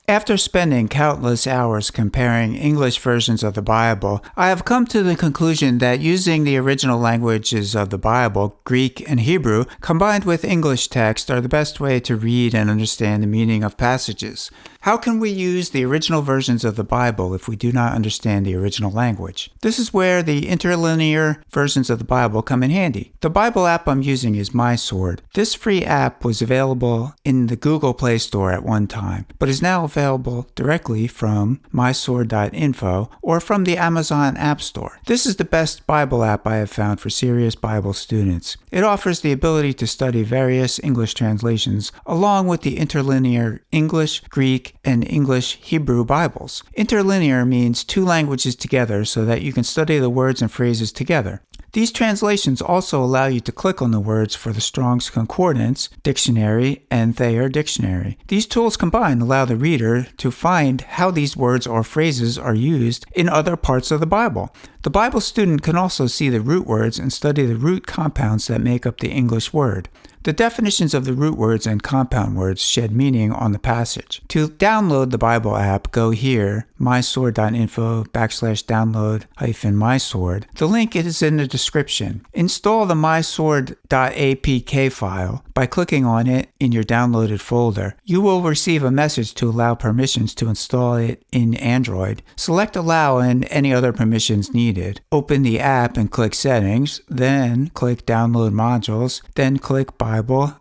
After spending countless hours comparing English versions of the Bible, I have come to the conclusion that using the original languages of the Bible, Greek and Hebrew, combined with English text are the best way to read and understand the meaning of passages. How can we use the original versions of the Bible if we do not understand the original language? This is where the interlinear versions of the Bible come in handy. The Bible app I'm using is MySword. This free app was available in the Google Play Store at one time, but is now available directly from MySword.info or from the Amazon App Store. This is the best Bible app I have found for serious Bible students. It offers the ability to study various English translations along with the interlinear English, Greek, and English Hebrew Bibles. Interlinear means two languages together so that you can study the words and phrases together. These translations also allow you to click on the words for the Strong's Concordance Dictionary and Thayer Dictionary. These tools combined allow the reader to find how these words or phrases are used in other parts of the Bible. The Bible student can also see the root words and study the root compounds that make up the English word. The definitions of the root words and compound words shed meaning on the passage. To download the Bible app, go here, mysword.info/download-mysword. The link is in the description. Install the mysword.apk file by clicking on it in your downloaded folder. You will receive a message to allow permissions to install it in Android. Select Allow and any other permissions needed. Open the app and click Settings, then click Download Modules, then click Bible,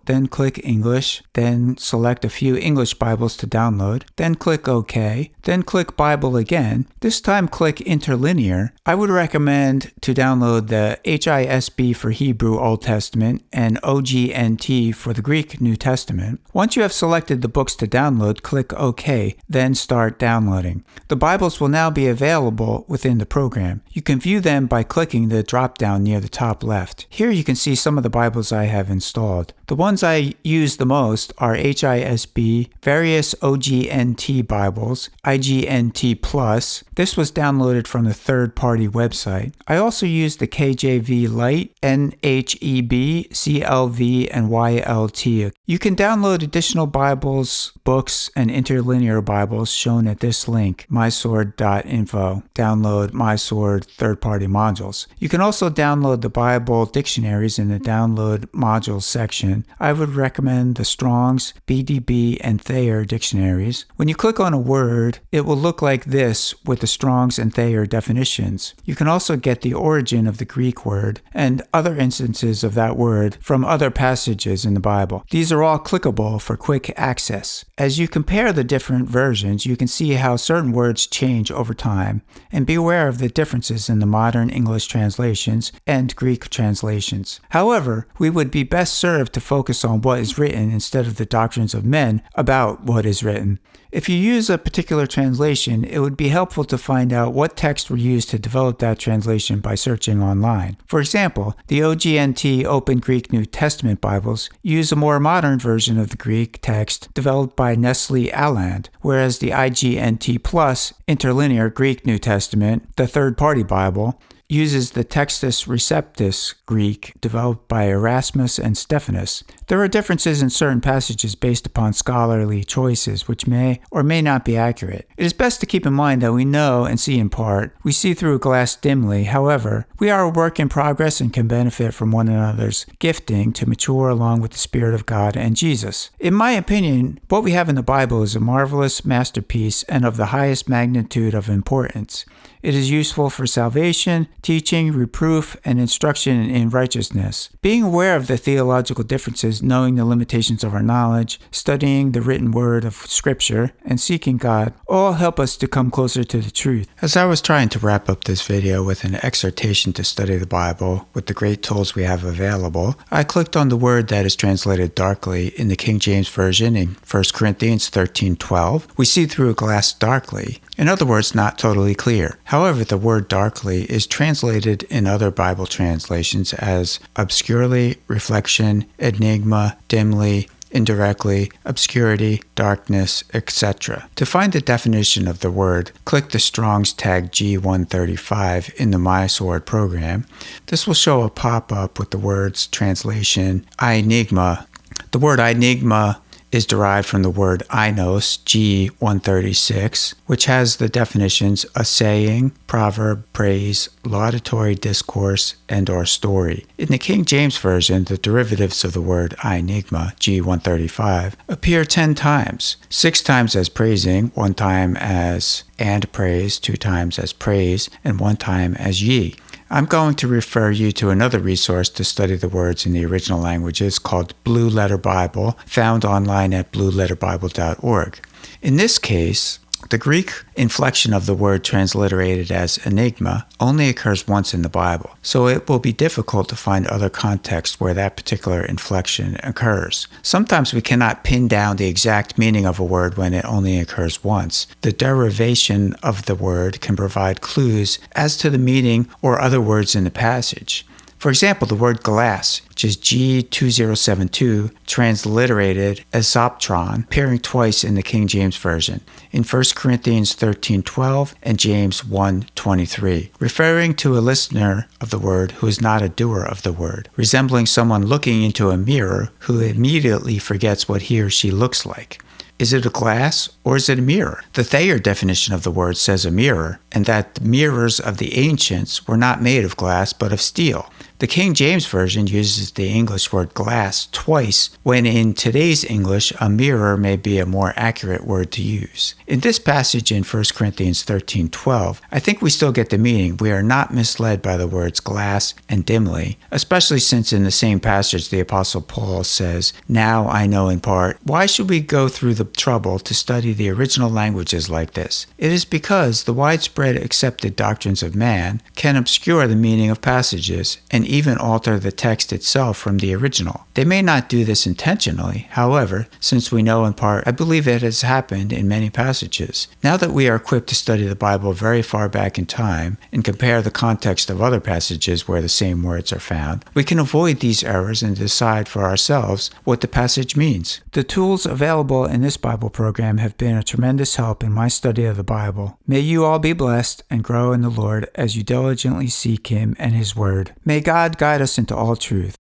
then click English, then select a few English Bibles to download, then click OK, then click Bible again. This time click Interlinear. I would recommend to download the HISB for Hebrew Old Testament and OGNT for the Greek New Testament. Once you have selected the books to download, click OK, then start downloading. The Bibles will now be available within the program. You can view them by clicking the drop-down near the top left. Here you can see some of the Bibles I have installed. The ones I use the most are HISB, various OGNT Bibles, IGNT Plus. This was downloaded from the third-party website. I also use the KJV Lite, NHEB, CLV, and YLT. You can download additional Bibles, books, and interlinear Bibles shown at this link, mysword.info. Download MySword third-party modules. You can also download the Bible dictionaries in the Download Modules section. I would recommend the Strong's, BDB, and Thayer dictionaries. When you click on a word, it will look like this with the Strong's and Thayer definitions. You can also get the origin of the Greek word and other instances of that word from other passages in the Bible. These are all clickable for quick access. As you compare the different versions, you can see how certain words change over time, and be aware of the differences in the modern English translations and Greek translations. However, we would be best served to focus on what is written instead of the doctrines of men about what is written. If you use a particular translation, it would be helpful to find out what texts were used to develop that translation by searching online. For example, the OGNT Open Greek New Testament Bibles use a more modern version of the Greek text developed by Nestle Aland, whereas the IGNT Plus Interlinear Greek New Testament, the third-party Bible, uses the Textus Receptus Greek developed by Erasmus and Stephanus. There are differences in certain passages based upon scholarly choices which may or may not be accurate. It is best to keep in mind that we know and see in part. We see through a glass dimly. However, we are a work in progress and can benefit from one another's gifting to mature along with the Spirit of God and Jesus. In my opinion, what we have in the Bible is a marvelous masterpiece and of the highest magnitude of importance. It is useful for salvation, teaching, reproof, and instruction in righteousness. Being aware of the theological differences, knowing the limitations of our knowledge, studying the written word of Scripture, and seeking God all help us to come closer to the truth. As I was trying to wrap up this video with an exhortation to study the Bible with the great tools we have available, I clicked on the word that is translated darkly in the King James Version in 1 Corinthians 13:12. We see through a glass darkly. In other words, not totally clear. However, the word darkly is translated in other Bible translations as obscurely, reflection, enigma, dimly, indirectly, obscurity, darkness, etc. To find the definition of the word, click the Strong's tag G135 in the MySword program. This will show a pop-up with the words translation ainigma. The word ainigma is derived from the word ainos, G 136, which has the definitions a saying, proverb, praise, laudatory discourse, and or story. In the King James Version, the derivatives of the word ainigma, G 135, appear 10 times, 6 times as praising, 1 time as and praise, 2 times as praise, and 1 time as ye. I'm going to refer you to another resource to study the words in the original languages called Blue Letter Bible, found online at blueletterbible.org. In this case, the Greek inflection of the word transliterated as enigma only occurs once in the Bible, so it will be difficult to find other contexts where that particular inflection occurs. Sometimes we cannot pin down the exact meaning of a word when it only occurs once. The derivation of the word can provide clues as to the meaning or other words in the passage. For example, the word glass, which is G2072, transliterated as zoptron, appearing twice in the King James Version, in 1 Corinthians 13:12 and James 1:23, referring to a listener of the word who is not a doer of the word, resembling someone looking into a mirror who immediately forgets what he or she looks like. Is it a glass or is it a mirror? The Thayer definition of the word says a mirror, and that the mirrors of the ancients were not made of glass but of steel. The King James Version uses the English word glass twice, when in today's English, a mirror may be a more accurate word to use. In this passage in 1 Corinthians 13:12, I think we still get the meaning. We are not misled by the words glass and dimly, especially since in the same passage the Apostle Paul says, "Now I know in part." Why should we go through the trouble to study the original languages like this? It is because the widespread accepted doctrines of man can obscure the meaning of passages and even alter the text itself from the original. They may not do this intentionally. However, since we know in part, I believe it has happened in many passages. Now that we are equipped to study the Bible very far back in time and compare the context of other passages where the same words are found, we can avoid these errors and decide for ourselves what the passage means. The tools available in this Bible program have been a tremendous help in my study of the Bible. May you all be blessed and grow in the Lord as you diligently seek Him and His Word. May God guide us into all truth.